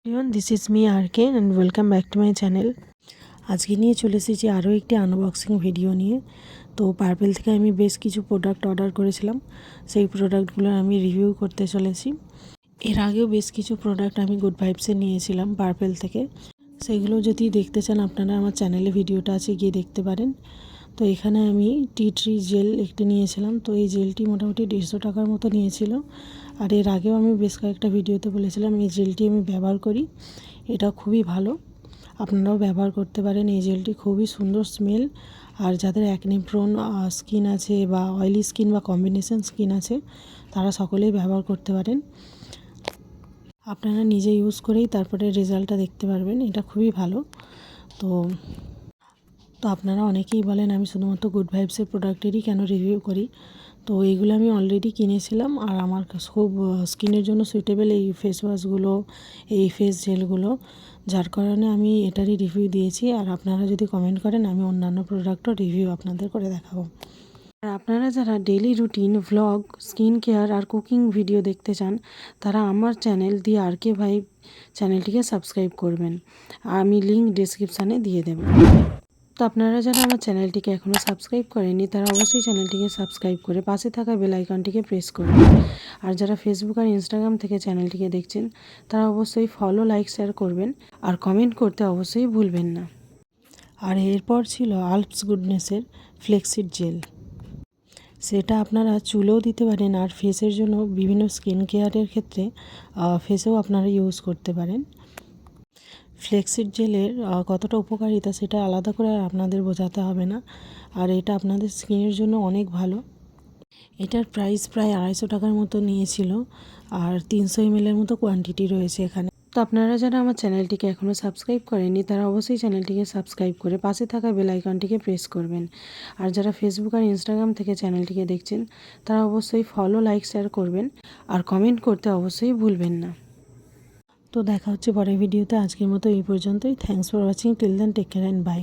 everyone, this is me RK and welcome back to my channel. আজকে নিয়ে চলে এসেছি আরও একটি আনবক্সিং ভিডিও নিয়ে। তো পার্পেল থেকে আমি বেশ কিছু প্রোডাক্ট অর্ডার করেছিলাম, সেই প্রোডাক্টগুলো আমি রিভিউ করতে চলেছি। এর আগেও বেশ কিছু প্রোডাক্ট আমি গুড ভাইবসে নিয়েছিলাম পার্পেল থেকে, সেগুলো যদি দেখতে চান আপনারা আমার চ্যানেলে ভিডিওটা আছে, গিয়ে দেখতে পারেন। তো এখানে আমি টি ট্রি জেল একটি নিয়েছিলাম। তো এই জেলটি মোটামুটি 150 টাকার মতো নিয়েছিল। আর এর আগেও আমি বেশ কয়েকটা ভিডিওতে বলেছিলাম এই জেলটি আমি ব্যবহার করি, এটা খুবই ভালো, আপনারাও ব্যবহার করতে পারেন। এই জেলটি খুবই সুন্দর স্মেল, আর যাদের অ্যাকনে প্রোন স্কিন আছে বা অয়েলি স্কিন বা কম্বিনেশন স্কিন আছে তারা সকলেই ব্যবহার করতে পারেন। আপনারা নিজে ইউজ করেই তারপরে রেজাল্টটা দেখতে পারবেন, এটা খুবই ভালো। তো আপনারা অনেকেই বলেন আমি শুধুমাত্র গুড ভাইবসের প্রোডাক্টেরই কেন রিভিউ করি। তো এইগুলো আমি অলরেডি কিনেছিলাম, আর আমার খুব স্কিনের জন্য সুইটেবল এই ফেস ওয়াশগুলো, এই ফেস জেলগুলো, যার কারণে আমি এটারই রিভিউ দিয়েছি। আর আপনারা যদি কমেন্ট করেন আমি অন্যান্য প্রোডাক্টও রিভিউ আপনাদের করে দেখাবো। আর আপনারা যারা daily routine, vlog, skin care আর কুকিং ভিডিও দেখতে চান তারা আমার চ্যানেল দি RK ভাইব চ্যানেলটিকে সাবস্ক্রাইব করবেন, আমি লিঙ্ক ডেসক্রিপশানে দিয়ে দেব। তো আপনারা যারা আমার চ্যানেলটিকে এখনও সাবস্ক্রাইব করেননি তারা অবশ্যই চ্যানেলটিকে সাবস্ক্রাইব করে পাশে থাকা বেল আইকনটিকে প্রেস করবেন। আর যারা ফেসবুক আর ইনস্টাগ্রাম থেকে চ্যানেলটিকে দেখছেন তারা অবশ্যই ফলো, লাইক, শেয়ার করবেন আর কমেন্ট করতে অবশ্যই ভুলবেন না। আর এরপর ছিল আলপস গুডনেসের ফ্লেক্সিড জেল, সেটা আপনারা চুলেও দিতে পারেন আর ফেসের জন্য বিভিন্ন স্কিন কেয়ারের ক্ষেত্রে ফেসেও আপনারা ইউজ করতে পারেন। ফ্লেক্সিড জেলের কতটা উপকারিতা সেটা আলাদা করে আর আপনাদের বোঝাতে হবে না, আর এটা আপনাদের স্কিনের জন্য অনেক ভালো। এটার প্রাইস প্রায় 250 টাকার মতো নিয়েছিল, আর 300 ml মতো কোয়ান্টিটি রয়েছে এখানে। তো আপনারা যারা আমার চ্যানেলটিকে এখনও সাবস্ক্রাইব করেননি তারা অবশ্যই চ্যানেলটিকে সাবস্ক্রাইব করে পাশে থাকা বেল আইকনটিকে প্রেস করবেন। আর যারা ফেসবুক আর ইনস্টাগ্রাম থেকে চ্যানেলটিকে দেখছেন তারা অবশ্যই ফলো, লাইক, শেয়ার করবেন আর কমেন্ট করতে অবশ্যই ভুলবেন না। তো দেখা হচ্ছে পরের ভিডিওতে। আজকের মতো এই পর্যন্তই। Thanks for watching, till then take care and by.